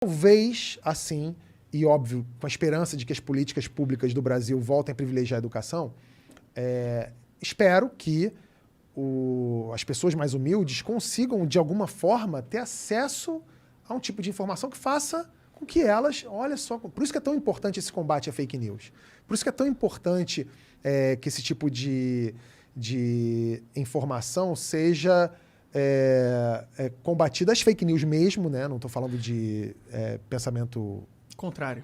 Talvez, assim, e óbvio, com a esperança de que as políticas públicas do Brasil voltem a privilegiar a educação, espero que as pessoas mais humildes consigam, de alguma forma, ter acesso a um tipo de informação que faça com que elas, olha só, por isso que é tão importante esse combate à fake news, por isso que é tão importante que esse tipo de informação seja combatida, as fake news mesmo, né? Não estou falando de pensamento... Contrário.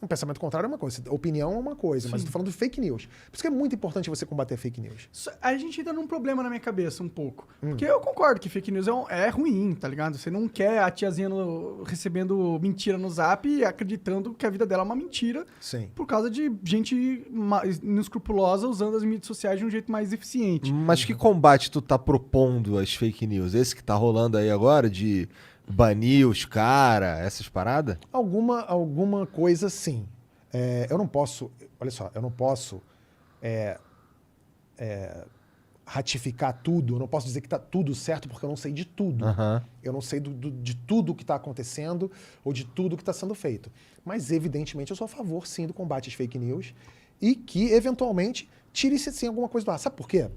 Um pensamento contrário é uma coisa, opinião é uma coisa, mas eu tô falando de fake news. Por isso que é muito importante você combater fake news. A gente entra num problema na minha cabeça um pouco. Porque eu concordo que fake news é ruim, tá ligado? Você não quer a tiazinha recebendo mentira no Zap e acreditando que a vida dela é uma mentira. Sim. Por causa de gente inescrupulosa usando as mídias sociais de um jeito mais eficiente. Mas que combate tu tá propondo às fake news? Esse que tá rolando aí agora de... banir os caras, essas paradas? Alguma coisa sim. Eu não posso, olha só, eu não posso ratificar tudo, eu não posso dizer que está tudo certo porque eu não sei de tudo. Uhum. Eu não sei de tudo que está acontecendo ou de tudo que está sendo feito. Mas, evidentemente, eu sou a favor, sim, do combate às fake news e que, eventualmente, tire-se, sim, alguma coisa do ar. Sabe por quê?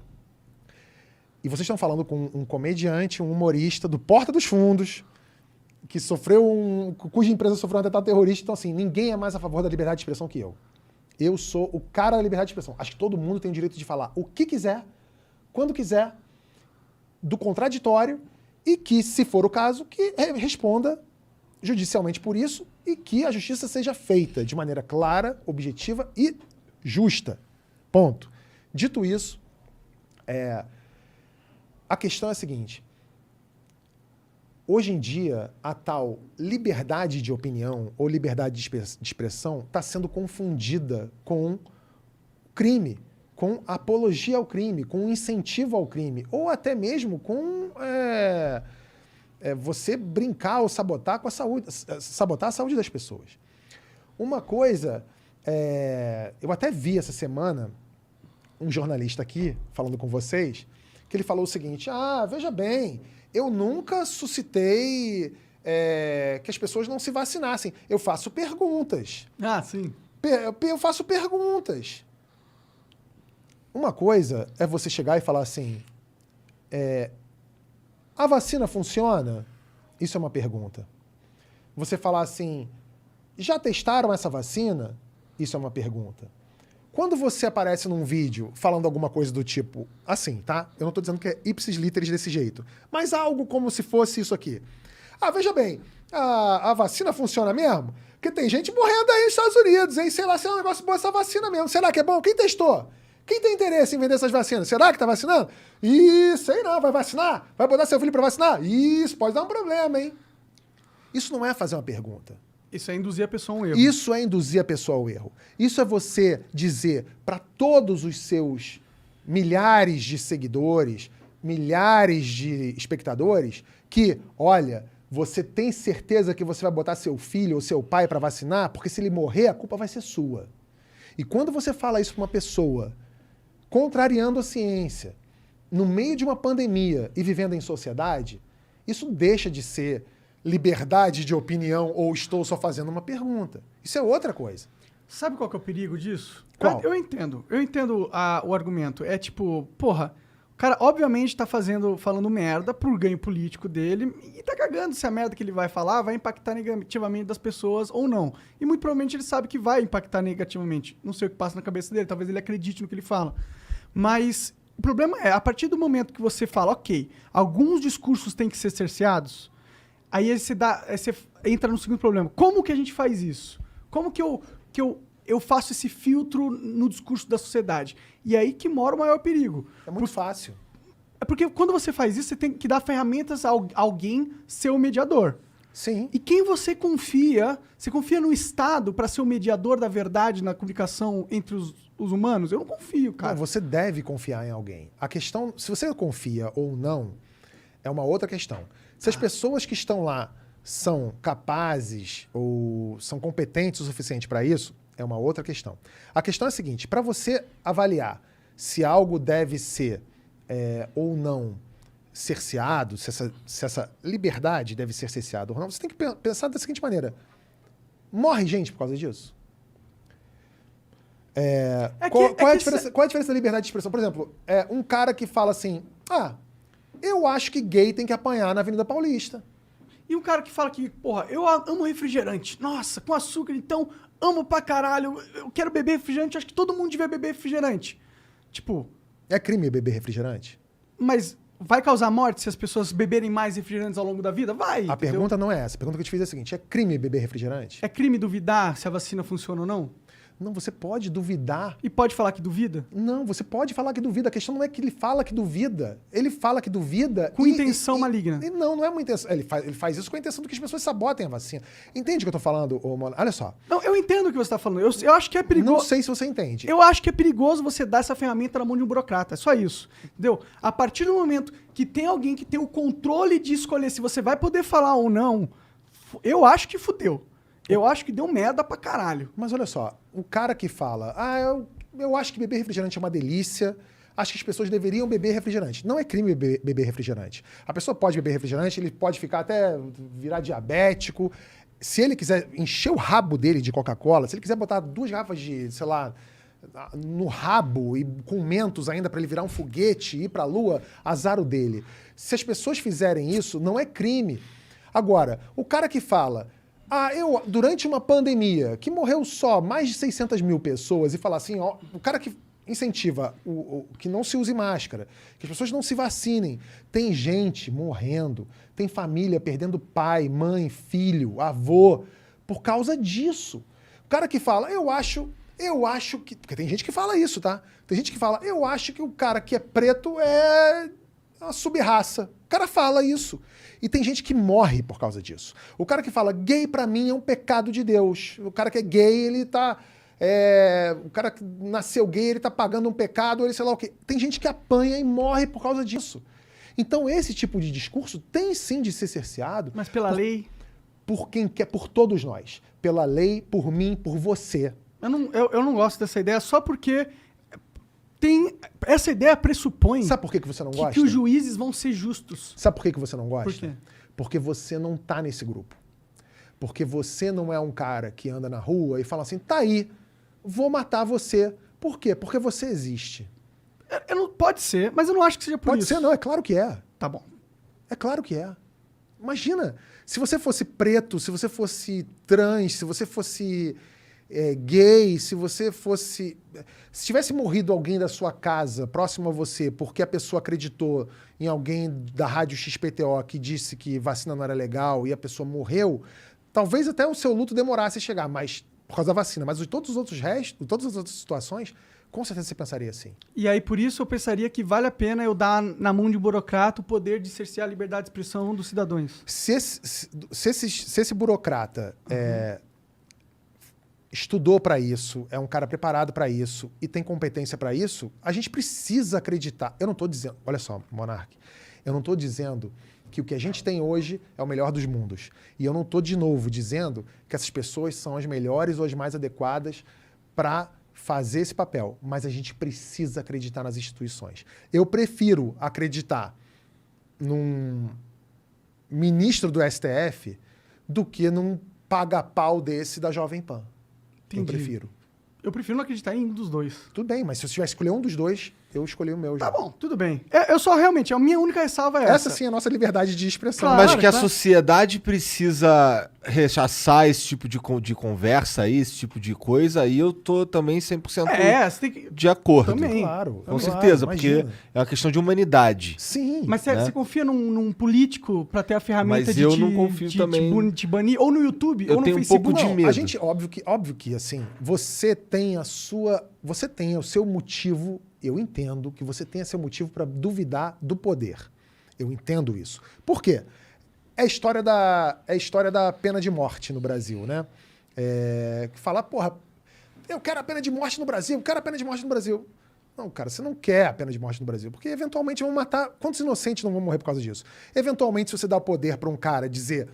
E vocês estão falando com um comediante, um humorista do Porta dos Fundos, que cuja empresa sofreu um atentado terrorista. Então, assim, ninguém é mais a favor da liberdade de expressão que eu. Eu sou o cara da liberdade de expressão. Acho que todo mundo tem o direito de falar o que quiser, quando quiser, do contraditório, e que, se for o caso, que responda judicialmente por isso e que a justiça seja feita de maneira clara, objetiva e justa. Ponto. Dito isso, a questão é a seguinte. Hoje em dia, a tal liberdade de opinião ou liberdade de expressão está sendo confundida com crime, com apologia ao crime, com incentivo ao crime, ou até mesmo com você brincar ou sabotar a saúde das pessoas. Uma coisa, eu até vi essa semana um jornalista aqui falando com vocês, que ele falou o seguinte: veja bem, eu nunca suscitei que as pessoas não se vacinassem. Eu faço perguntas. Sim. Eu faço perguntas. Uma coisa é você chegar e falar assim, a vacina funciona? Isso é uma pergunta. Você falar assim, já testaram essa vacina? Isso é uma pergunta. Quando você aparece num vídeo falando alguma coisa do tipo, assim, tá? Eu não tô dizendo que é ipsis literis desse jeito, mas algo como se fosse isso aqui. Veja bem, a vacina funciona mesmo? Porque tem gente morrendo aí nos Estados Unidos, hein? Sei lá se é um negócio bom essa vacina mesmo. Será que é bom? Quem testou? Quem tem interesse em vender essas vacinas? Será que tá vacinando? Sei não, vai vacinar? Vai botar seu filho pra vacinar? Isso pode dar um problema, hein? Isso não é fazer uma pergunta. Isso é induzir a pessoa a um erro. Isso é induzir a pessoa ao erro. Isso é você dizer para todos os seus milhares de seguidores, milhares de espectadores, que, olha, você tem certeza que você vai botar seu filho ou seu pai para vacinar? Porque se ele morrer, a culpa vai ser sua. E quando você fala isso para uma pessoa, contrariando a ciência, no meio de uma pandemia e vivendo em sociedade, isso deixa de ser liberdade de opinião ou estou só fazendo uma pergunta. Isso é outra coisa. Sabe qual que é o perigo disso? Qual? Eu entendo o argumento. É tipo, porra, o cara obviamente tá falando merda por ganho político dele e tá cagando se a merda que ele vai falar vai impactar negativamente das pessoas ou não. E muito provavelmente ele sabe que vai impactar negativamente. Não sei o que passa na cabeça dele, talvez ele acredite no que ele fala. Mas o problema é, a partir do momento que você fala, ok, alguns discursos têm que ser cerceados, aí você entra no segundo problema. Como que a gente faz isso? Como que eu faço esse filtro no discurso da sociedade? E aí que mora o maior perigo. É muito fácil. É porque quando você faz isso, você tem que dar ferramentas a alguém ser o mediador. Sim. E quem você confia? Você confia no Estado para ser o mediador da verdade na comunicação entre os humanos? Eu não confio, cara. Não, você deve confiar em alguém. A questão, se você confia ou não, é uma outra questão. Se as pessoas que estão lá são capazes ou são competentes o suficiente para isso, é uma outra questão. A questão é a seguinte, para você avaliar se algo deve ser ou não cerceado, se essa liberdade deve ser cerceada ou não, você tem que pensar da seguinte maneira. Morre gente por causa disso? Qual é a diferença da liberdade de expressão? Por exemplo, um cara que fala assim, eu acho que gay tem que apanhar na Avenida Paulista. E um cara que fala que, porra, eu amo refrigerante. Nossa, com açúcar, então, amo pra caralho. Eu quero beber refrigerante, acho que todo mundo devia beber refrigerante. Tipo... É crime beber refrigerante? Mas vai causar morte se as pessoas beberem mais refrigerantes ao longo da vida? Vai, A entendeu? pergunta não é essa. A pergunta que eu te fiz é a seguinte, é crime beber refrigerante? É crime duvidar se a vacina funciona ou não? Não, você pode duvidar. E pode falar que duvida? Não, você pode falar que duvida. A questão não é que ele fala que duvida. Ele fala que duvida... Com intenção maligna. Não é uma intenção. Ele faz isso com a intenção de que as pessoas sabotem a vacina. Entende o que eu tô falando, Mona? Olha só. Não, eu entendo o que você tá falando. Eu acho que é perigoso. Não sei se você entende. Eu acho que é perigoso você dar essa ferramenta na mão de um burocrata. É só isso. Entendeu? A partir do momento que tem alguém que tem o controle de escolher se você vai poder falar ou não, eu acho que fudeu. Eu acho que deu merda pra caralho. Mas olha só, o cara que fala, eu acho que beber refrigerante é uma delícia, acho que as pessoas deveriam beber refrigerante. Não é crime beber refrigerante. A pessoa pode beber refrigerante, ele pode ficar até virar diabético. Se ele quiser encher o rabo dele de Coca-Cola, se ele quiser botar 2 garrafas de, sei lá, no rabo e com mentos ainda para ele virar um foguete e ir pra lua, azar o dele. Se as pessoas fizerem isso, não é crime. Agora, o cara que fala... durante uma pandemia, que morreu só mais de 600 mil pessoas, e falar assim, o cara que incentiva que não se use máscara, que as pessoas não se vacinem, tem gente morrendo, tem família perdendo pai, mãe, filho, avô, por causa disso. O cara que fala, eu acho que... Porque tem gente que fala isso, tá? Tem gente que fala, eu acho que o cara que é preto é uma sub-raça. O cara fala isso. E tem gente que morre por causa disso. O cara que fala, gay pra mim é um pecado de Deus. O cara que é gay, ele tá... o cara que nasceu gay, ele tá pagando um pecado, ele sei lá o quê. Tem gente que apanha e morre por causa disso. Então esse tipo de discurso tem sim de ser cerceado. Mas pela lei... Por quem quer, por todos nós. Pela lei, por mim, por você. Eu não gosto dessa ideia só porque... Essa ideia pressupõe... Sabe por que você não gosta? Que os juízes vão ser justos. Sabe por que você não gosta? Por quê? Porque você não tá nesse grupo. Porque você não é um cara que anda na rua e fala assim, tá aí, vou matar você. Por quê? Porque você existe. Pode ser, mas eu não acho que seja por isso. Pode ser, não, é claro que é. Tá bom. É claro que é. Imagina, se você fosse preto, se você fosse trans, se você fosse... gay, se você fosse... Se tivesse morrido alguém da sua casa, próximo a você, porque a pessoa acreditou em alguém da rádio XPTO que disse que vacina não era legal e a pessoa morreu, talvez até o seu luto demorasse a chegar, mas por causa da vacina. Mas de todos os outros restos, todas as outras situações, com certeza você pensaria assim. E aí, por isso, eu pensaria que vale a pena eu dar na mão de um burocrata o poder de cercear a liberdade de expressão dos cidadãos. Se esse burocrata... estudou para isso, é um cara preparado para isso e tem competência para isso, a gente precisa acreditar. Eu não estou dizendo... Olha só, Monark. Eu não estou dizendo que o que a gente tem hoje é o melhor dos mundos. E eu não estou, de novo, dizendo que essas pessoas são as melhores ou as mais adequadas para fazer esse papel. Mas a gente precisa acreditar nas instituições. Eu prefiro acreditar num ministro do STF do que num paga-pau desse da Jovem Pan. Entendi. Eu prefiro. Eu prefiro não acreditar em um dos dois. Tudo bem, mas se eu tivesse que escolher um dos dois, eu escolhi o meu já. Tá bom, tudo bem. Eu só realmente, a minha única ressalva é essa. Essa sim é a nossa liberdade de expressão. Claro. Mas que a tá. sociedade precisa rechaçar esse tipo de conversa aí, esse tipo de coisa, aí eu tô também 100% Você tem que... de acordo. Também. Claro. Com claro, certeza, porque imagina. é uma questão de humanidade. Sim. Mas né? você confia num político pra ter a ferramenta Mas de eu não confio também. te banir? Ou no YouTube, Eu ou no tenho um Facebook? pouco de Não, medo. a gente, óbvio que, assim, você tem o seu motivo, eu entendo que você tenha seu motivo para duvidar do poder. Eu entendo isso. Por quê? É a história da pena de morte no Brasil, né? Que fala, porra, eu quero a pena de morte no Brasil, eu quero a pena de morte no Brasil. Não, cara, você não quer a pena de morte no Brasil, porque eventualmente vão matar... Quantos inocentes não vão morrer por causa disso? Eventualmente, se você dá o poder para um cara dizer,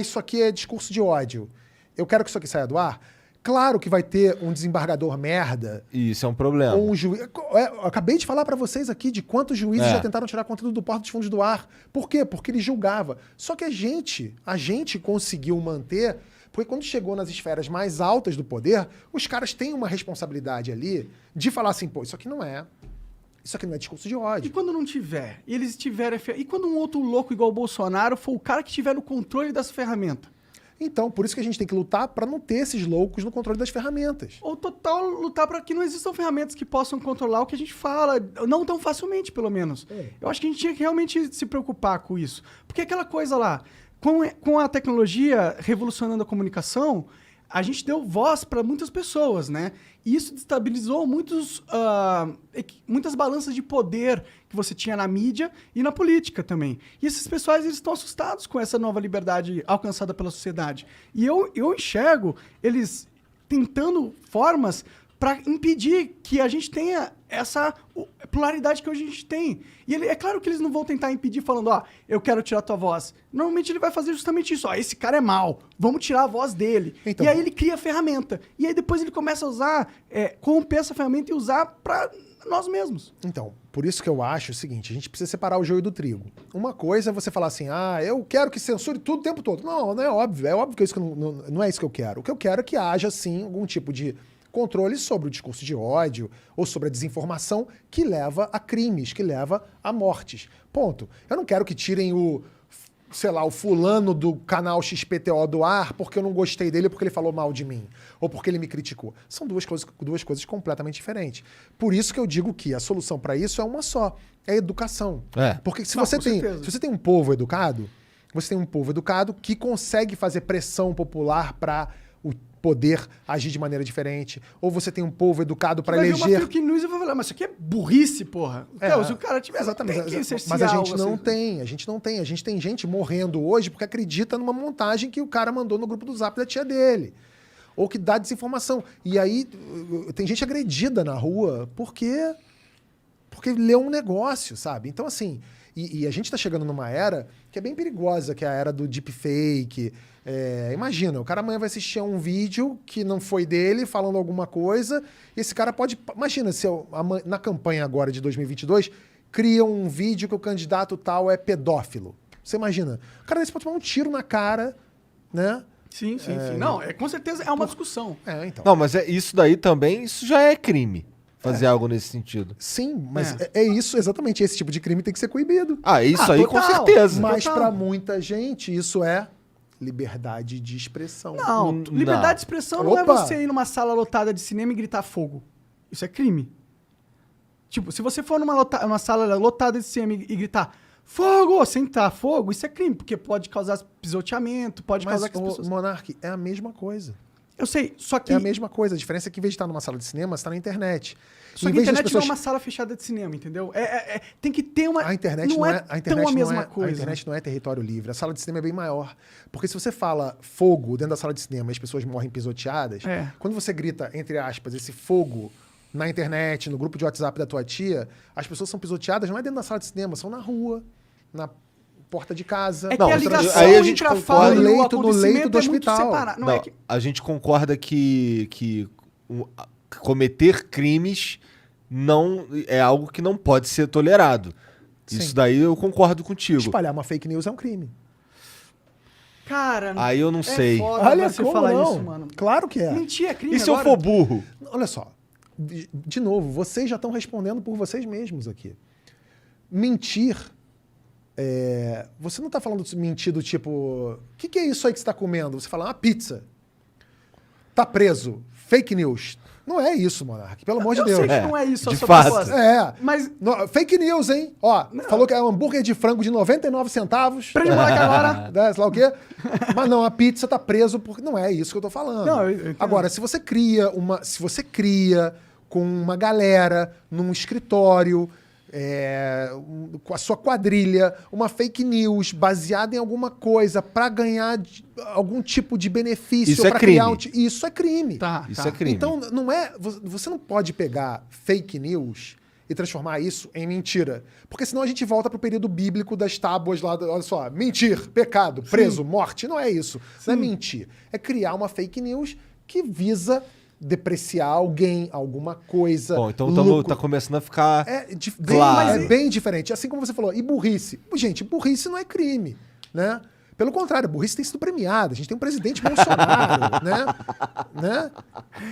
isso aqui é discurso de ódio, eu quero que isso aqui saia do ar, Claro que vai ter um desembargador merda E isso é um problema. ou um juiz. Eu acabei de falar pra vocês aqui de quantos juízes já tentaram tirar conteúdo do Porta dos Fundos do Ar. Por quê? Porque ele julgava. Só que a gente conseguiu manter, porque quando chegou nas esferas mais altas do poder, os caras têm uma responsabilidade ali de falar assim, pô, isso aqui não é discurso de E ódio. quando não tiver? E eles tiverem... E quando um outro louco igual o Bolsonaro for o cara que tiver no controle dessa ferramenta? Então, por isso que a gente tem que lutar pra não ter esses loucos no controle das ferramentas. Ou total lutar para que não existam ferramentas que possam controlar o que a gente fala, não tão facilmente, pelo menos. Eu acho que a gente tinha que realmente se preocupar com isso. Porque aquela coisa lá, com a tecnologia revolucionando a comunicação, a gente deu voz para muitas pessoas, né? E isso destabilizou muitas balanças de poder que você tinha na mídia e na política também. E esses pessoais, eles estão assustados com essa nova liberdade alcançada pela sociedade. E eu enxergo eles tentando formas para impedir que a gente tenha essa pluralidade que hoje a gente tem. E é claro que eles não vão tentar impedir falando, eu quero tirar tua voz. Normalmente ele vai fazer justamente isso. Esse cara é mau, vamos tirar a voz dele. Então, e aí ele cria a ferramenta. E aí depois ele começa a usar, corromper essa ferramenta e usar para nós mesmos. Então, por isso que eu acho o seguinte, a gente precisa separar o joio do trigo. Uma coisa é você falar assim, eu quero que censure tudo o tempo todo. Não é óbvio. É óbvio que isso não é isso que eu quero. O que eu quero é que haja, sim, algum tipo de controle sobre o discurso de ódio ou sobre a desinformação que leva a crimes, que leva a mortes. Ponto. Eu não quero que tirem o fulano do canal XPTO do ar porque eu não gostei dele, porque ele falou mal de mim, ou porque ele me criticou. São duas coisas completamente diferentes. Por isso que eu digo que a solução para isso é uma só, é a educação. Porque se você tem um povo educado, você tem um povo educado que consegue fazer pressão popular para o poder agir de maneira diferente, ou você tem um povo educado para eleger... Vai ver uma fake news e vai falar, mas isso aqui é burrice, porra. Se o cara tiver... Exatamente. Tem que mas a gente não assim. tem, a gente tem gente morrendo hoje porque acredita numa montagem que o cara mandou no grupo do Zap da tia dele, ou que dá desinformação. E aí tem gente agredida na rua porque leu um negócio, sabe? Então assim, e a gente tá chegando numa era que é bem perigosa, que é a era do deepfake. Imagina, o cara amanhã vai assistir a um vídeo que não foi dele, falando alguma coisa, e esse cara pode... Imagina se na campanha agora de 2022, cria um vídeo que o candidato tal é pedófilo. Você imagina? O cara desse pode tomar um tiro na cara, né? Sim. Não, com certeza é uma discussão. Então. Não, mas isso daí também, isso já é crime. Fazer algo nesse sentido. Sim, mas é isso, exatamente. Esse tipo de crime tem que ser coibido. Isso aí total. com certeza. Mas para muita gente, isso é liberdade de expressão. Não, liberdade de expressão não é você ir numa sala lotada de cinema e gritar fogo. Isso é crime. Tipo, se você for numa sala lotada de cinema e gritar fogo, sentar fogo, isso é crime, porque pode causar pisoteamento, pode causar que as pessoas... Monark, é a mesma coisa. Eu sei, só que... É a mesma coisa. A diferença é que, em vez de estar numa sala de cinema, você está na internet. Só que a internet não é uma sala fechada de cinema, entendeu? Tem que ter uma... A internet não é tão a mesma coisa. A internet não é território livre. A sala de cinema é bem maior. Porque se você fala fogo dentro da sala de cinema e as pessoas morrem pisoteadas, quando você grita, entre aspas, esse fogo na internet, no grupo de WhatsApp da tua tia, as pessoas são pisoteadas não é dentro da sala de cinema, são na rua, na porta de casa. É que a ligação aí a gente entre a fala e o no leito do hospital. A gente concorda que cometer crimes não é algo que não pode ser tolerado. Sim. Isso daí eu concordo contigo. Espalhar uma fake news é um crime. Cara, aí eu não sei. Foda olha você como falar não. isso, mano. Claro que é. Mentir é crime. E se eu for burro? Olha só. De novo, vocês já estão respondendo por vocês mesmos aqui. Mentir... você não está falando de mentir do tipo... O que é isso aí que você está comendo? Você fala, uma pizza. Tá preso. Fake news. Não é isso, Monark. Pelo amor de Deus. Eu sei que não é isso a de sua fato. proposta. Mas... fake news, hein? Ó, falou que é um hambúrguer de frango de 99 centavos. Prende o moleque agora. Sei lá o quê. Mas não, a pizza tá preso porque... Não é isso que eu tô falando. Não, eu agora, se você cria com uma galera num escritório... com a sua quadrilha, uma fake news baseada em alguma coisa para ganhar algum tipo de benefício. Isso é crime. Isso é crime. Isso é crime. Então, você não pode pegar fake news e transformar isso em mentira. Porque senão a gente volta pro período bíblico das tábuas lá, olha só, mentir, pecado, preso, morte. Não é isso. Não é mentir. É criar uma fake news que visa depreciar alguém, alguma coisa. Bom, então lucro. tá começando a ficar Claro. claro. É bem diferente. Assim como você falou, e burrice? Gente, burrice não é crime, né? Pelo contrário, burrice tem sido premiada. A gente tem um presidente Bolsonaro, né?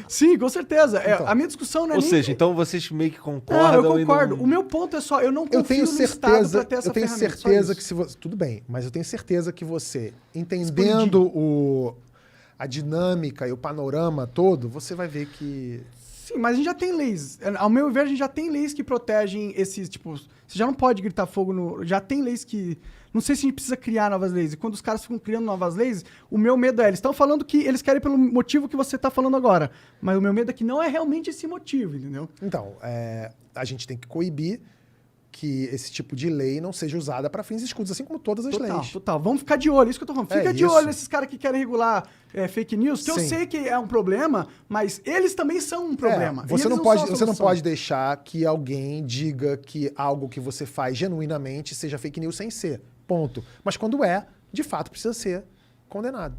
Sim, com certeza. Então. A minha discussão não é Ou nem... seja, então vocês meio que Não, concordam. eu concordo. E não... O meu ponto é só, eu não confio Eu tenho no Estado pra certeza, ter essa eu tenho ferramenta, só certeza isso. que se você, tudo bem, mas eu tenho certeza que você entendendo a dinâmica e o panorama todo, você vai ver que Sim, mas a gente já tem leis. Ao meu ver, a gente já tem leis que protegem esses, tipo... Você já não pode gritar fogo no... Já tem leis que... Não sei se a gente precisa criar novas leis. E quando os caras ficam criando novas leis, o meu medo é... Eles estão falando que eles querem pelo motivo que você está falando agora. Mas o meu medo é que não é realmente esse motivo, entendeu? então, a gente tem que coibir que esse tipo de lei não seja usada para fins escusos, assim como todas as leis. Total. Vamos ficar de olho, isso que eu tô falando. Fica de isso. olho nesses caras que querem regular fake news, que eu Sim. sei que é um problema, mas eles também são um problema. Você Eles não são a pode, você não solução. pode deixar que alguém diga que algo que você faz genuinamente seja fake news sem ser. Ponto. Mas quando é, de fato precisa ser condenado.